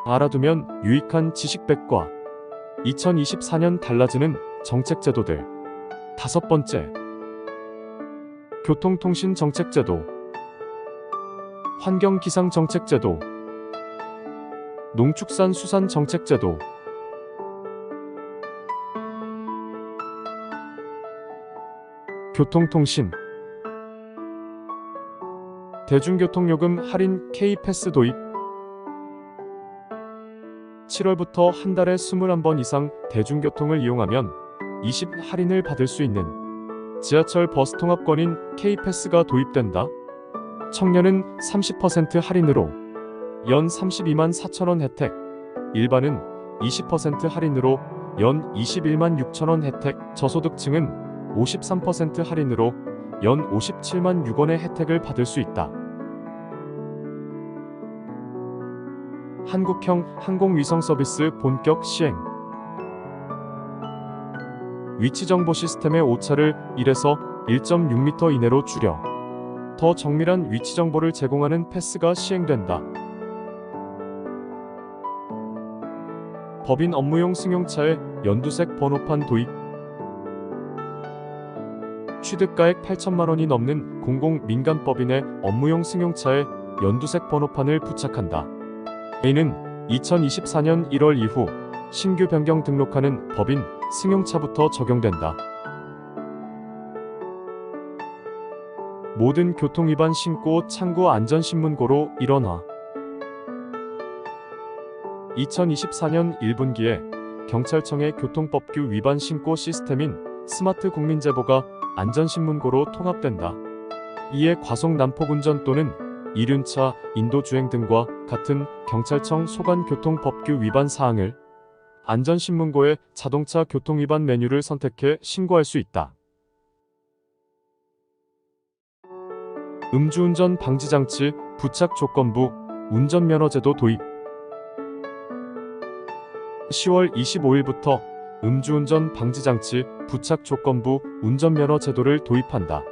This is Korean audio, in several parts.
알아두면 유익한 지식백과 2024년 달라지는 정책제도들. 5번째, 교통통신정책제도, 환경기상정책제도, 농축산수산정책제도. 교통통신, 대중교통요금 할인 K패스 도입. 7월부터 한 달에 21번 이상 대중교통을 이용하면 20 할인을 받을 수 있는 지하철 버스 통합권인 K패스가 도입된다. 청년은 30% 할인으로 연 32만 4천원 혜택, 일반은 20% 할인으로 연 21만 6천원 혜택, 저소득층은 53% 할인으로 연 57만 6원의 혜택을 받을 수 있다. 한국형 항공위성 서비스 본격 시행. 위치정보 시스템의 오차를 1에서 1.6m 이내로 줄여 더 정밀한 위치정보를 제공하는 패스가 시행된다. 법인 업무용 승용차의 연두색 번호판 도입. 취득가액 8천만원이 넘는 공공민간법인의 업무용 승용차에 연두색 번호판을 부착한다. 이는 2024년 1월 이후 신규 변경 등록하는 법인 승용차부터 적용된다. 모든 교통위반 신고 창구 안전신문고로 일원화. 2024년 1분기에 경찰청의 교통법규 위반 신고 시스템인 스마트 국민제보가 안전신문고로 통합된다. 이에 과속 난폭 운전 또는 이륜차, 인도주행 등과 같은 경찰청 소관교통법규 위반 사항을 안전신문고에 자동차 교통위반 메뉴를 선택해 신고할 수 있다. 음주운전 방지장치 부착 조건부 운전면허제도 도입. 10월 25일부터 음주운전 방지장치 부착 조건부 운전면허 제도를 도입한다.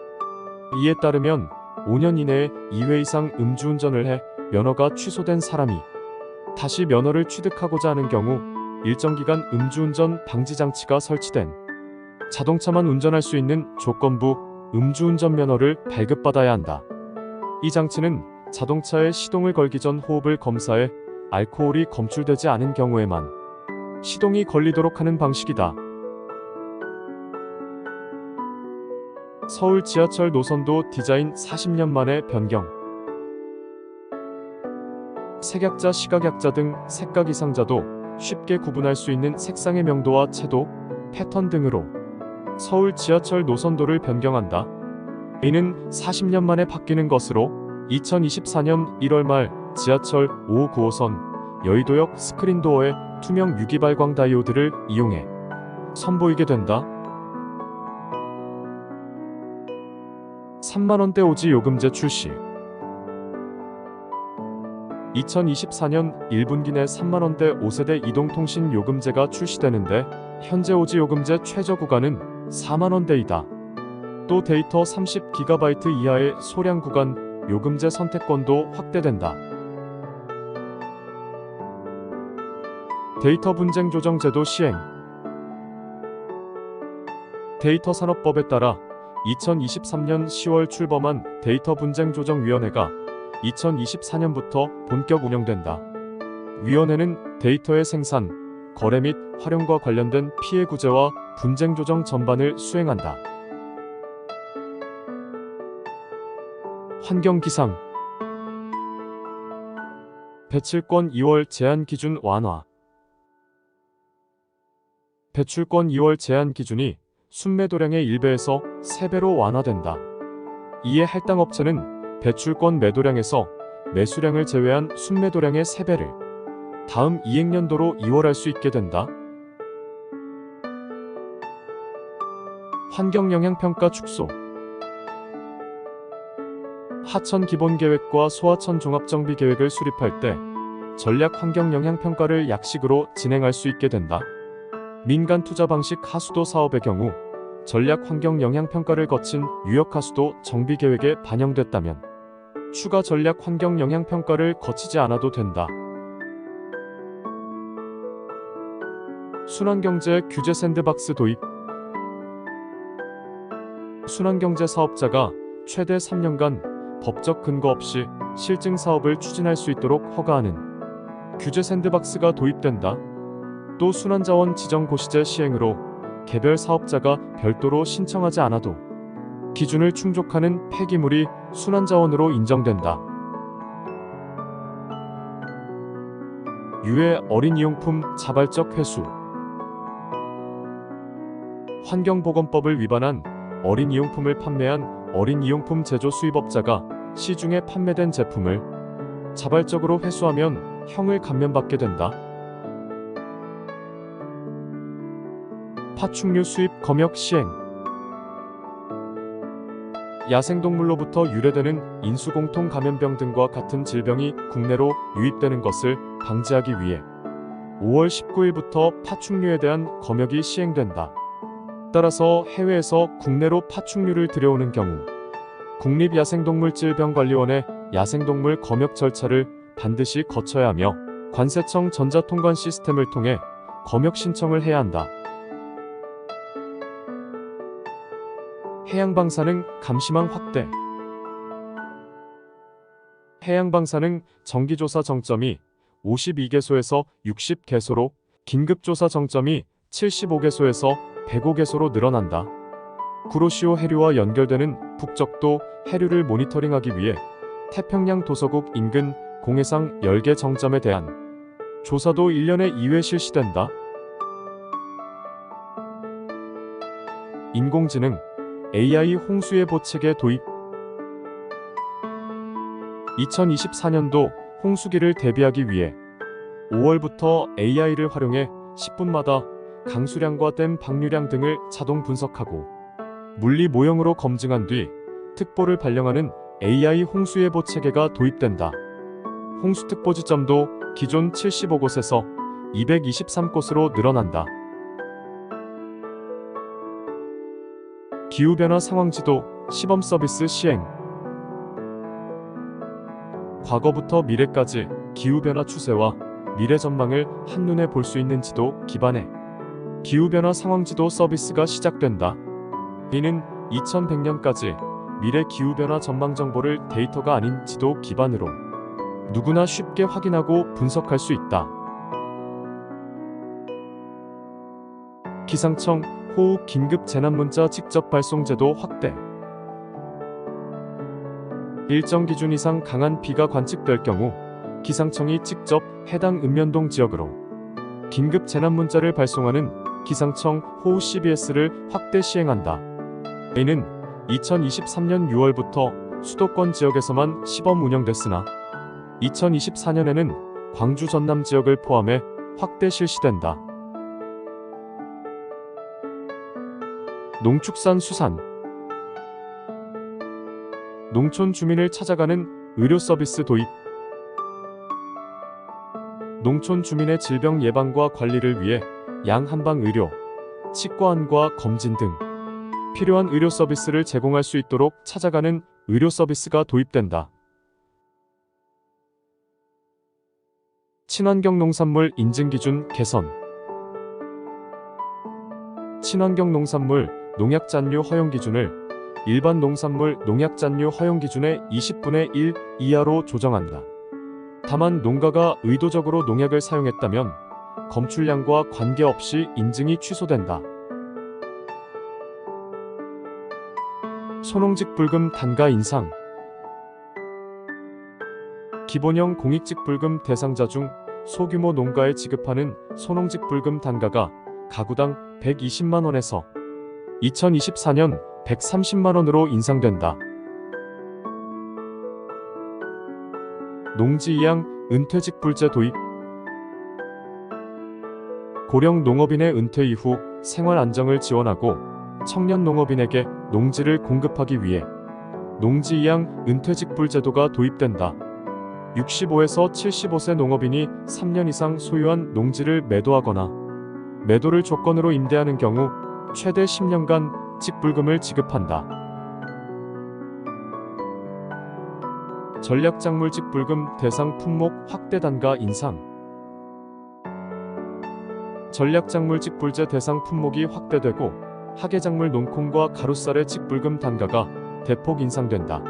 이에 따르면 5년 이내에 2회 이상 음주운전을 해 면허가 취소된 사람이 다시 면허를 취득하고자 하는 경우 일정 기간 음주운전 방지장치가 설치된 자동차만 운전할 수 있는 조건부 음주운전 면허를 발급받아야 한다. 이 장치는 자동차에 시동을 걸기 전 호흡을 검사해 알코올이 검출되지 않은 경우에만 시동이 걸리도록 하는 방식이다. 서울 지하철 노선도 디자인 40년 만에 변경. 색약자, 시각약자 등 색각 이상자도 쉽게 구분할 수 있는 색상의 명도와 채도, 패턴 등으로 서울 지하철 노선도를 변경한다. 이는 40년 만에 바뀌는 것으로 2024년 1월 말 지하철 5호 9호선 여의도역 스크린도어에 투명 유기발광 다이오드를 이용해 선보이게 된다. 3만원대 오지 요금제 출시. 2024년 1분기 내 3만원대 5세대 이동통신 요금제가 출시되는데 현재 오지 요금제 최저 구간은 4만원대이다. 또 데이터 30GB 이하의 소량 구간 요금제 선택권도 확대된다. 데이터 분쟁 조정 제도 시행. 데이터 산업법에 따라 2023년 10월 출범한 데이터 분쟁 조정위원회가 2024년부터 본격 운영된다. 위원회는 데이터의 생산, 거래 및 활용과 관련된 피해 구제와 분쟁 조정 전반을 수행한다. 환경기상. 배출권 2월 제한 기준 완화. 배출권 2월 제한 기준이 순매도량의 1배에서 3배로 완화된다. 이에 할당 업체는 배출권 매도량에서 매수량을 제외한 순매도량의 3배를 다음 이행년도로 이월할 수 있게 된다. 환경영향평가 축소. 하천 기본계획과 소하천 종합정비계획을 수립할 때 전략 환경영향평가를 약식으로 진행할 수 있게 된다. 민간 투자 방식 하수도 사업의 경우 전략 환경 영향 평가를 거친 유역 하수도 정비 계획에 반영됐다면 추가 전략 환경 영향 평가를 거치지 않아도 된다. 순환경제 규제 샌드박스 도입. 순환경제 사업자가 최대 3년간 법적 근거 없이 실증 사업을 추진할 수 있도록 허가하는 규제 샌드박스가 도입된다. 또 순환자원 지정 고시제 시행으로 개별 사업자가 별도로 신청하지 않아도 기준을 충족하는 폐기물이 순환자원으로 인정된다. 유해 어린이용품 자발적 회수. 환경보건법을 위반한 어린이용품을 판매한 어린이용품 제조 수입업자가 시중에 판매된 제품을 자발적으로 회수하면 형을 감면받게 된다. 파충류 수입 검역 시행. 야생동물로부터 유래되는 인수공통 감염병 등과 같은 질병이 국내로 유입되는 것을 방지하기 위해 5월 19일부터 파충류에 대한 검역이 시행된다. 따라서 해외에서 국내로 파충류를 들여오는 경우 국립야생동물질병관리원의 야생동물 검역 절차를 반드시 거쳐야 하며 관세청 전자통관 시스템을 통해 검역 신청을 해야 한다. 해양방사능 감시망 확대. 해양방사능 정기조사 정점이 52개소에서 60개소로, 긴급조사 정점이 75개소에서 105개소로 늘어난다. 구로시오 해류와 연결되는 북적도 해류를 모니터링하기 위해 태평양 도서국 인근 공해상 10개 정점에 대한 조사도 1년에 2회 실시된다. 인공지능 AI 홍수예보 체계 도입. 2024년도 홍수기를 대비하기 위해 5월부터 AI를 활용해 10분마다 강수량과 댐 방류량 등을 자동 분석하고 물리 모형으로 검증한 뒤 특보를 발령하는 AI 홍수예보 체계가 도입된다. 홍수특보 지점도 기존 75곳에서 223곳으로 늘어난다. 기후변화 상황지도 시범 서비스 시행. 과거부터 미래까지 기후변화 추세와 미래 전망을 한눈에 볼 수 있는 지도 기반의 기후변화 상황지도 서비스가 시작된다. 이는 2100년까지 미래 기후변화 전망 정보를 데이터가 아닌 지도 기반으로 누구나 쉽게 확인하고 분석할 수 있다. 기상청 호우 긴급 재난문자 직접 발송 제도 확대. 일정 기준 이상 강한 비가 관측될 경우 기상청이 직접 해당 읍면동 지역으로 긴급 재난문자를 발송하는 기상청 호우 CBS를 확대 시행한다. 이는 2023년 6월부터 수도권 지역에서만 시범 운영됐으나 2024년에는 광주 전남 지역을 포함해 확대 실시된다. 농축산수산. 농촌 주민을 찾아가는 의료 서비스 도입. 농촌 주민의 질병 예방과 관리를 위해 양 한방 의료, 치과안과 검진 등 필요한 의료 서비스를 제공할 수 있도록 찾아가는 의료 서비스가 도입된다. 친환경 농산물 인증 기준 개선. 친환경 농산물 농약 잔류 허용 기준을 일반 농산물 농약 잔류 허용 기준의 20분의 1 이하로 조정한다. 다만 농가가 의도적으로 농약을 사용했다면 검출량과 관계없이 인증이 취소된다. 소농직 불금 단가 인상. 기본형 공익직 불금 대상자 중 소규모 농가에 지급하는 소농직 불금 단가가 가구당 120만 원에서 2024년 130만 원으로 인상된다. 농지-이양 은퇴직 불제 도입. 고령 농업인의 은퇴 이후 생활 안정을 지원하고 청년 농업인에게 농지를 공급하기 위해 농지-이양 은퇴직 불제도가 도입된다. 65에서 75세 농업인이 3년 이상 소유한 농지를 매도하거나 매도를 조건으로 임대하는 경우 최대 10년간 직불금을 지급한다. 전략작물 직불금 대상 품목 확대 단가 인상. 전략작물 직불제 대상 품목이 확대되고 하계작물 논콩과 가루쌀의 직불금 단가가 대폭 인상된다.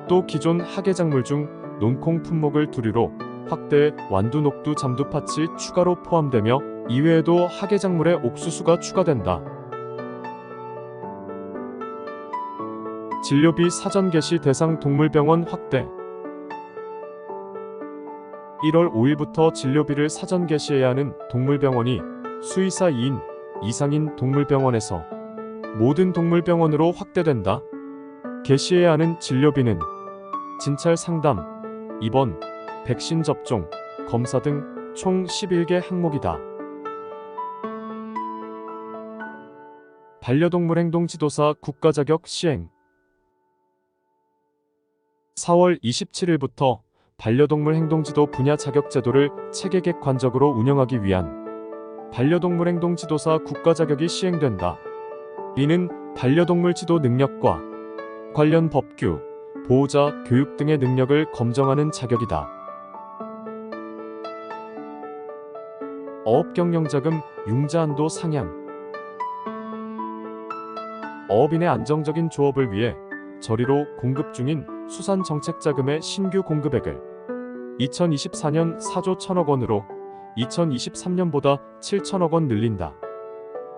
또 기존 하계작물 중 논콩 품목을 두류로 확대해 완두, 녹두, 잠두팥이 추가로 포함되며 이외에도 하계작물의 옥수수가 추가된다. 진료비 사전 개시 대상 동물병원 확대. 1월 5일부터 진료비를 사전 개시해야 하는 동물병원이 수의사 2인 이상인 동물병원에서 모든 동물병원으로 확대된다. 개시해야 하는 진료비는 진찰 상담, 입원, 백신 접종, 검사 등 총 11개 항목이다. 반려동물 행동지도사 국가자격 시행. 4월 27일부터 반려동물 행동지도 분야 자격 제도를 체계 객관적으로 운영하기 위한 반려동물 행동지도사 국가자격이 시행된다. 이는 반려동물 지도 능력과 관련 법규, 보호자 교육 등의 능력을 검정하는 자격이다. 어업경영자금 융자 한도 상향. 어업인의 안정적인 조업을 위해 저리로 공급 중인 수산정책자금의 신규 공급액을 2024년 4조 1천억 원으로 2023년보다 7천억 원 늘린다.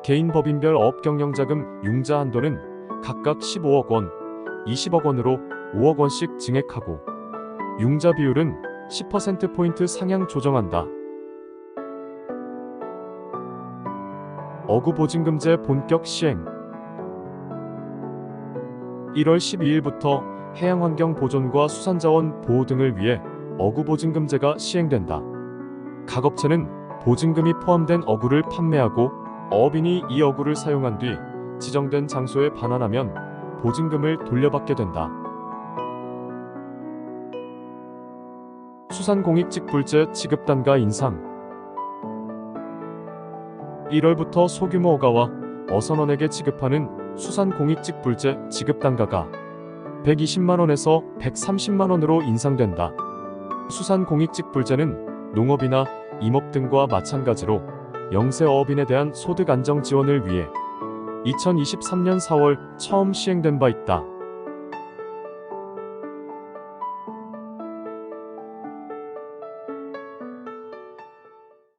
개인 법인별 어업경영자금 융자 한도는 각각 15억 원, 20억 원으로 5억 원씩 증액하고 융자 비율은 10%포인트 상향 조정한다. 어구보증금제 본격 시행. 1월 12일부터 해양환경보존과 수산자원 보호 등을 위해 어구보증금제가 시행된다. 각 업체는 보증금이 포함된 어구를 판매하고 어업인이 이 어구를 사용한 뒤 지정된 장소에 반환하면 보증금을 돌려받게 된다. 수산공익직불제 지급단가 인상. 1월부터 소규모 어가와 어선원에게 지급하는 수산공익직불제 지급단가가 120만원에서 130만원으로 인상된다. 수산공익직불제는 농업이나 임업 등과 마찬가지로 영세어업인에 대한 소득 안정 지원을 위해 2023년 4월 처음 시행된 바 있다.